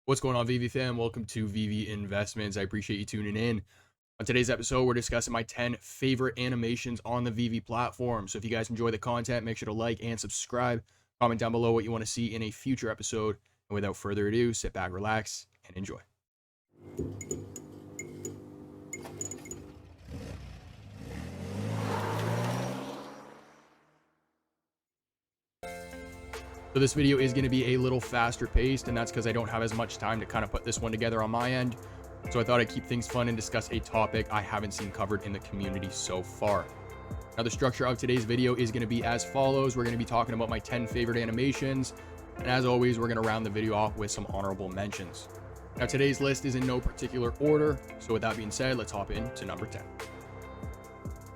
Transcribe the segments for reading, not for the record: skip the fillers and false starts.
What's going on, VEVE fam? Welcome to VEVE Investments. I appreciate you tuning in. On today's episode, we're discussing my 10 favorite animations on the VEVE platform. So if you guys enjoy the content, make sure to like and subscribe. Comment down below what you want to see in a future episode. And without further ado, sit back, relax, and enjoy. So this video is going to be a little faster paced, and that's because I don't have as much time to kind of put this one together on my end. So I thought I'd keep things fun and discuss a topic I haven't seen covered in the community so far. Now the structure of today's video is going to be as follows. We're going to be talking about my 10 favorite animations, and as always, we're going to round the video off with some honorable mentions. Now today's list is in no particular order, so with that being said, let's hop into number 10.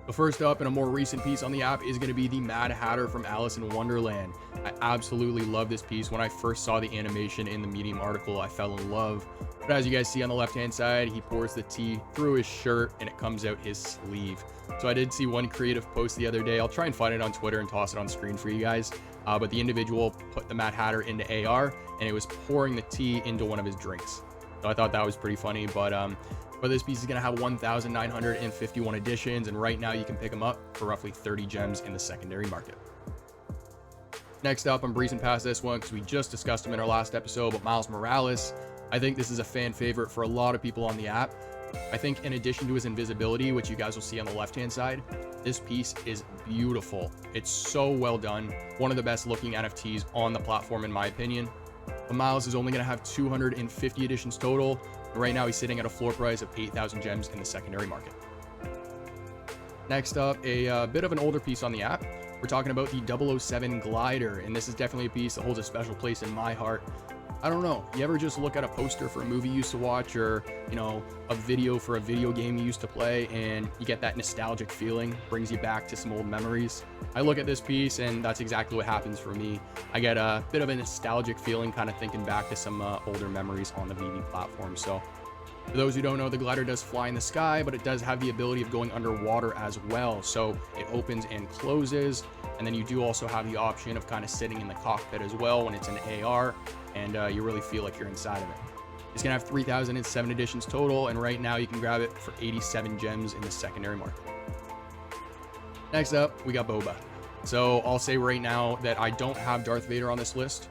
The first up, in a more recent piece on the app, is going to be the Mad Hatter from Alice in Wonderland. I absolutely love this piece. When I first saw the animation in the Medium article, I fell in love. But as you guys see on the left-hand side, he pours the tea through his shirt and it comes out his sleeve. So I did see one creative post the other day. I'll try and find it on Twitter and toss it on screen for you guys. But the individual put the Mad Hatter into AR and it was pouring the tea into one of his drinks. So I thought that was pretty funny, but this piece is going to have 1,951 editions, and right now you can pick them up for roughly 30 gems in the secondary market. Next up, I'm breezing past this one because we just discussed him in our last episode, but Miles Morales. I think this is a fan favorite for a lot of people on the app. I think in addition to his invisibility, which you guys will see on the left-hand side, this piece is beautiful. It's so well done. One of the best looking NFTs on the platform, in my opinion. But Miles is only going to have 250 editions total. And right now he's sitting at a floor price of 8,000 gems in the secondary market. Next up, a bit of an older piece on the app. We're talking about the 007 Glider, and this is definitely a piece that holds a special place in my heart. I don't know, you ever just look at a poster for a movie you used to watch, or a video for a video game you used to play, and you get that nostalgic feeling, brings you back to some old memories? I look at this piece and that's exactly what happens for me. I get a bit of a nostalgic feeling, kind of thinking back to some older memories on the VEVE platform. So for those who don't know, the glider does fly in the sky, but it does have the ability of going underwater as well. So it opens and closes, and then you do also have the option of kind of sitting in the cockpit as well when it's an AR, and you really feel like you're inside of it. It's gonna have 3,007 editions total, and right now you can grab it for 87 gems in the secondary market. Next up, we got Boba. So I'll say right now that I don't have Darth Vader on this list.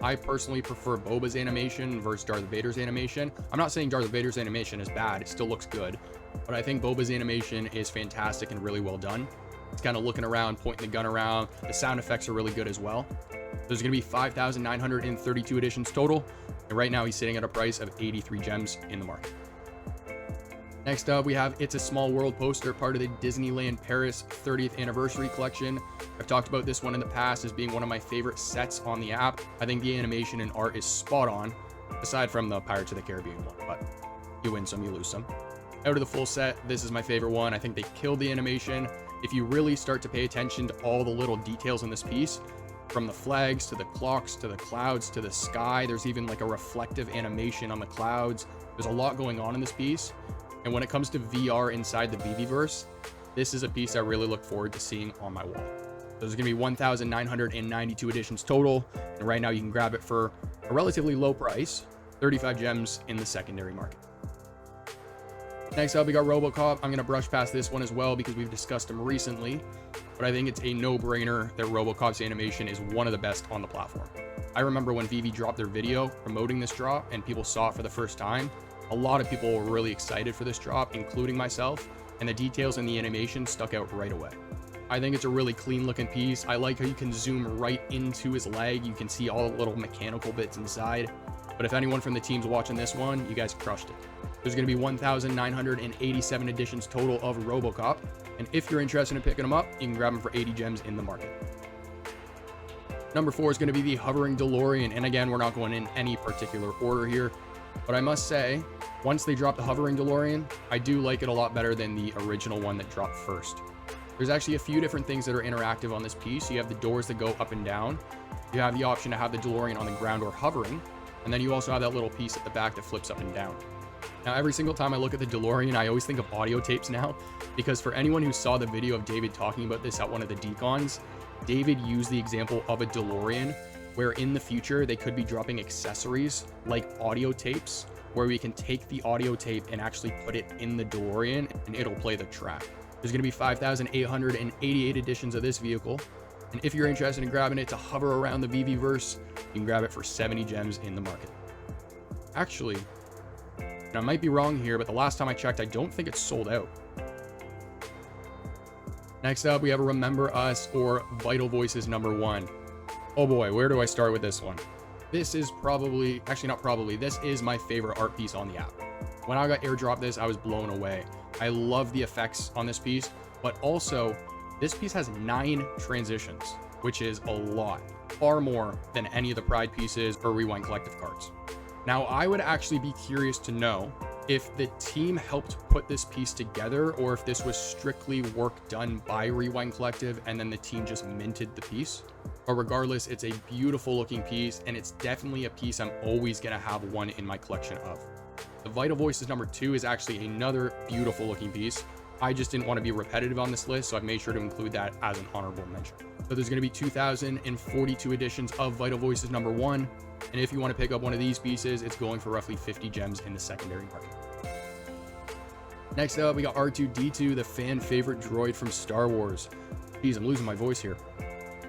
I personally prefer Boba's animation versus Darth Vader's animation. I'm not saying Darth Vader's animation is bad, it still looks good, but I think Boba's animation is fantastic and really well done. It's kind of looking around, pointing the gun around. The sound effects are really good as well. There's going to be 5,932 editions total, and right now he's sitting at a price of 83 gems in the market. Next up, we have It's a Small World poster, part of the Disneyland Paris 30th anniversary collection. I've talked about this one in the past as being one of my favorite sets on the app. I think the animation and art is spot on, aside from the Pirates of the Caribbean one, but you win some, you lose some. Out of the full set, this is my favorite one. I think they killed the animation. If you really start to pay attention to all the little details in this piece, from the flags to the clocks to the clouds to the sky, there's even like a reflective animation on the clouds. There's a lot going on in this piece. And when it comes to VR inside the VEVEverse, this is a piece I really look forward to seeing on my wall. There's going to be 1,992 editions total, and right now you can grab it for a relatively low price, 35 gems in the secondary market. Next up, we got RoboCop. I'm going to brush past this one as well because we've discussed him recently, but I think it's a no-brainer that RoboCop's animation is one of the best on the platform. I remember when VEVE dropped their video promoting this drop and people saw it for the first time. A lot of people were really excited for this drop, including myself, and the details in the animation stuck out right away. I think it's a really clean looking piece. I like how you can zoom right into his leg. You can see all the little mechanical bits inside. But if anyone from the team's watching this one, you guys crushed it. There's going to be 1,987 editions total of RoboCop, and if you're interested in picking them up, you can grab them for 80 gems in the market. Number 4 is going to be the Hovering DeLorean, and again, we're not going in any particular order here, but I must say, once they dropped the Hovering DeLorean, I do like it a lot better than the original one that dropped first. There's actually a few different things that are interactive on this piece. You have the doors that go up and down. You have the option to have the DeLorean on the ground or hovering, and then you also have that little piece at the back that flips up and down. Now, every single time I look at the DeLorean, I always think of audio tapes now, because for anyone who saw the video of David talking about this at one of the decons, David used the example of a DeLorean where in the future they could be dropping accessories like audio tapes, where we can take the audio tape and actually put it in the DeLorean and it'll play the track. There's going to be 5,888 editions of this vehicle. And if you're interested in grabbing it to hover around the VEVE-verse, you can grab it for 70 gems in the market. Actually, and I might be wrong here, but the last time I checked, I don't think it's sold out. Next up, we have a Remember Us or Vital Voices #1. Oh boy, where do I start with this one? This is probably, actually not probably, this is my favorite art piece on the app. When I got airdropped this, I was blown away. I love the effects on this piece, but also this piece has 9 transitions, which is a lot, far more than any of the Pride pieces or Rewind Collective cards. Now, I would actually be curious to know if the team helped put this piece together or if this was strictly work done by Rewind Collective and then the team just minted the piece. But regardless, it's a beautiful looking piece and it's definitely a piece I'm always gonna have one in my collection of. The Vital Voices #2 is actually another beautiful looking piece. I just didn't want to be repetitive on this list, so I've made sure to include that as an honorable mention. So there's going to be 2,042 editions of Vital Voices #1, and if you want to pick up one of these pieces, it's going for roughly 50 gems in the secondary market. Next up, we got R2-D2, the fan favorite droid from Star Wars. Geez, I'm losing my voice here.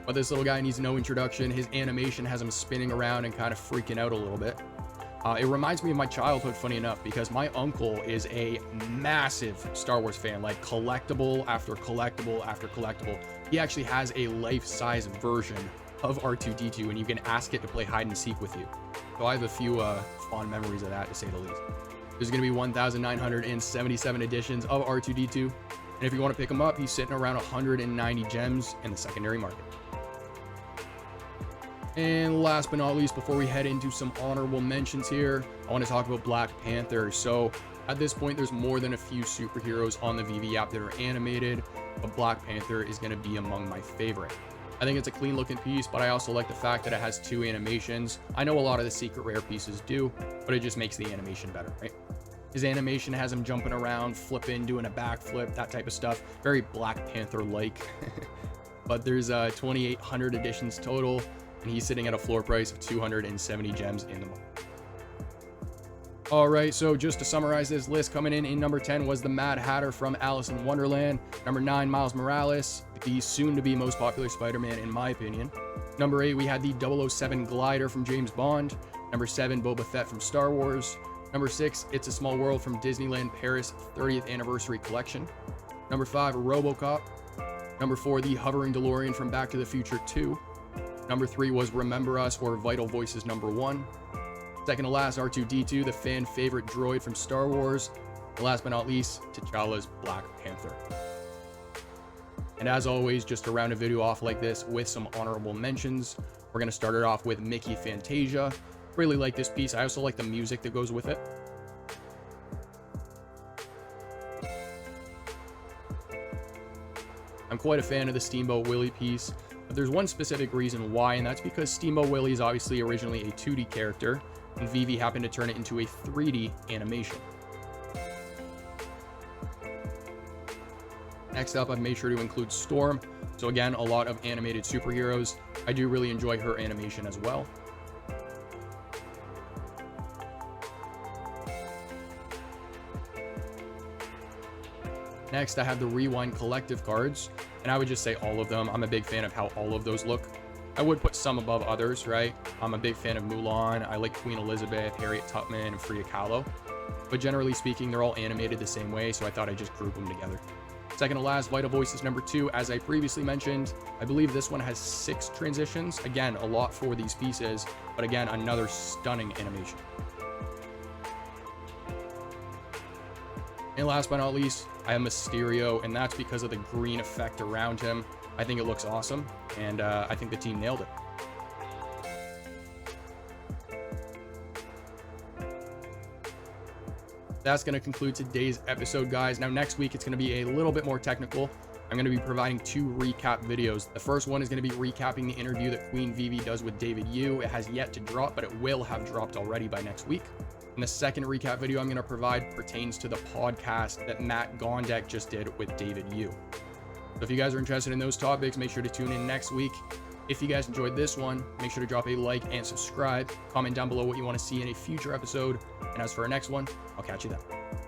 But this little guy needs no introduction. His animation has him spinning around and kind of freaking out a little bit. It reminds me of my childhood, funny enough, because my uncle is a massive Star Wars fan, like collectible after collectible after collectible. He actually has a life-size version of R2-D2, and you can ask it to play hide and seek with you. So I have a few fond memories of that, to say the least. There's going to be 1,977 editions of R2-D2, and if you want to pick him up, he's sitting around 190 gems in the secondary market. And last but not least, before we head into some honorable mentions here, I want to talk about Black Panther. So at this point, there's more than a few superheroes on the VEVE app that are animated, but Black Panther is going to be among my favorite. I think it's a clean looking piece, but I also like the fact that it has 2 animations. I know a lot of the secret rare pieces do, but it just makes the animation better, right? His animation has him jumping around, flipping, doing a backflip, that type of stuff. Very Black Panther-like. But there's 2,800 editions total, and he's sitting at a floor price of 270 gems in the market. All right, so just to summarize this list, coming in #10 was the Mad Hatter from Alice in Wonderland. #9, Miles Morales, the soon-to-be most popular Spider-Man in my opinion. #8, we had the 007 glider from James Bond. #7, Boba Fett from Star Wars. #6, It's a Small World from Disneyland Paris 30th Anniversary Collection. #5, RoboCop. #4, the hovering DeLorean from Back to the Future 2. #3 was Remember Us or Vital Voices #1. Second to last, R2-D2, the fan favorite droid from Star Wars. And last but not least, T'Challa's Black Panther. And as always, just to round a video off like this with some honorable mentions, we're going to start it off with Mickey Fantasia. Really like this piece. I also like the music that goes with it. I'm quite a fan of the Steamboat Willie piece, but there's one specific reason why, and that's because Steamboat Willie is obviously originally a 2D character, and VEVE happened to turn it into a 3D animation. Next up, I've made sure to include Storm. So again, a lot of animated superheroes. I do really enjoy her animation as well. Next, I have the Rewind Collective cards, and I would just say all of them. I'm a big fan of how all of those look. I would put some above others, right? I'm a big fan of Mulan. I like Queen Elizabeth, Harriet Tubman, and Frida Kahlo. But generally speaking, they're all animated the same way, so I thought I'd just group them together. Second to last, Vital Voices #2. As I previously mentioned, I believe this one has 6 transitions. Again, a lot for these pieces, but again, another stunning animation. And last but not least, I have Mysterio, and that's because of the green effect around him. I think it looks awesome, and I think the team nailed it. That's going to conclude today's episode, guys. Now, next week, it's going to be a little bit more technical. I'm going to be providing 2 recap videos. The first one is going to be recapping the interview that Queen VEVE does with David Yu. It has yet to drop, but it will have dropped already by next week. And the second recap video I'm going to provide pertains to the podcast that Matt Gondek just did with David Yu. So if you guys are interested in those topics, make sure to tune in next week. If you guys enjoyed this one, make sure to drop a like and subscribe. Comment down below what you want to see in a future episode. And as for our next one, I'll catch you then.